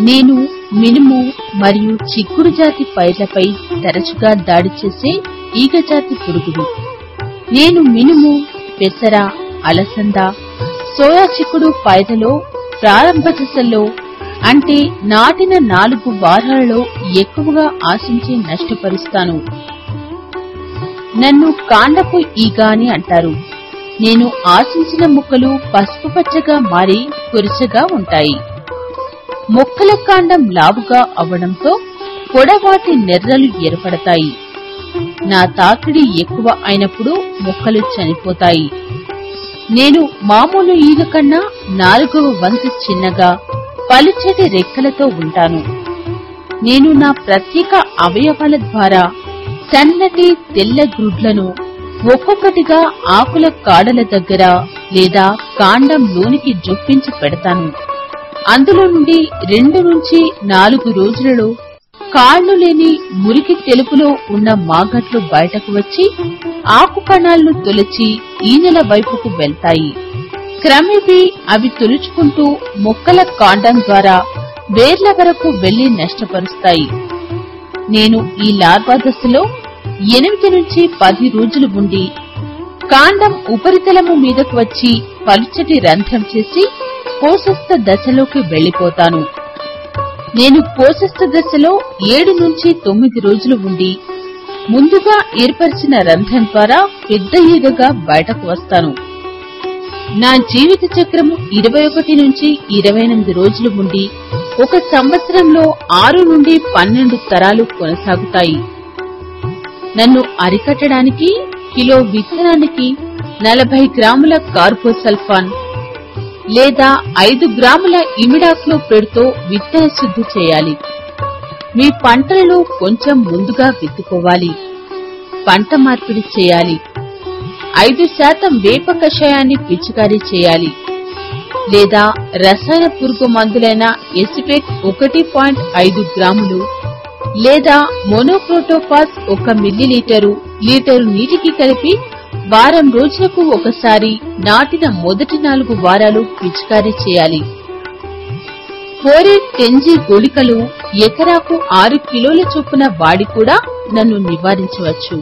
నేను మినుము మరియు చిక్కుడు జాతి పైర్లపై తరచుగా దాడి చేసే ఈగజాతి పురుగులు. నేను మినుము, పెసర, అలసంద, సోయా చిక్కుడు పైర్లలో ప్రారంభ దశల్లో అంటే నాటిన 4 వారాలలో ఎక్కువగా ఆశించి నష్టపరుస్తాను. నన్ను కాండపు ఈగ అని అంటారు. నేను ఆశించిన మొక్కలు పసుపు పచ్చగా మారి కురిసగా ఉంటాయి. మొక్కల కాండం లావుగా అవ్వడంతో పొడవాటి నెర్రలు ఏర్పడతాయి. నా తాకిడి ఎక్కువ అయినప్పుడు మొక్కలు చనిపోతాయి. నేను మామూలు ఈగ కన్నా 4వ వంతు చిన్నగా పలుచటి రెక్కలతో ఉంటాను. నేను నా ప్రత్యేక అవయవాల ద్వారా సన్నటి తెల్ల గ్రుడ్లను ఒక్కొక్కటిగా ఆకుల కాడల దగ్గర లేదా కాండం లోనికి జొప్పించి పెడతాను. అందులో నుండి 2 నుంచి 4 రోజులలో కాళ్లు లేని మురికి తెలుపులో ఉన్న మాగట్లు బయటకు వచ్చి ఆకు కణాలను తొలచి ఈనెల వైపుకు వెళ్తాయి. క్రమేపీ అవి తొలుచుకుంటూ మొక్కల కాండం ద్వారా వేర్ల వరకు వెళ్లి నష్టపరుస్తాయి. నేను ఈ లార్వా దశలో 8 నుంచి 10 రోజులు ఉండి కాండం ఉపరితలము మీదకు వచ్చి పలుచటి రంధ్రం చేసి కోశస్థ దశలోకి వెళ్లిపోతాను. నేను కోశస్థ దశలో 7 నుంచి 9 రోజులు ఉండి ముందుగా ఏర్పరిచిన రంధ్రం ద్వారా పెద్ద ఈగగా బయటకు వస్తాను. నా జీవిత చక్రము 21 నుంచి 28 రోజులు ఉండి 1 సంవత్సరంలో 6 నుండి 12 తరాలు కొనసాగుతాయి. నన్ను అరికట్టడానికి కిలో విత్తనానికి 40 గ్రాముల కార్బోసల్ఫాన్ లేదా 5 గ్రాముల ఇమిడాక్లోప్రిడ్తో విత్తన శుద్ధి చేయాలి. మీ పంటలను కొంచెం ముందుగా విత్తుకోవాలి. పంట మార్పిడి చేయాలి. 5% వేప కషాయాన్ని పిచికారీ చేయాలి. లేదా రసాయన పురుగు మందులైన ఎసిపేట్ 1.5 గ్రాములు లేదా మోనోక్రోటోఫాస్ 1 మిల్లీలీటరు లీటరు నీటికి కలిపి వారం రోజులకు ఒకసారి నాటిన మొదటి 4 వారాలు పిచికారీ చేయాలి. ఫోరేట్ టెంజీ గుళికలు ఎకరాకు 6 కిలోల చొప్పున వాడి కూడా నన్ను నివారించవచ్చు.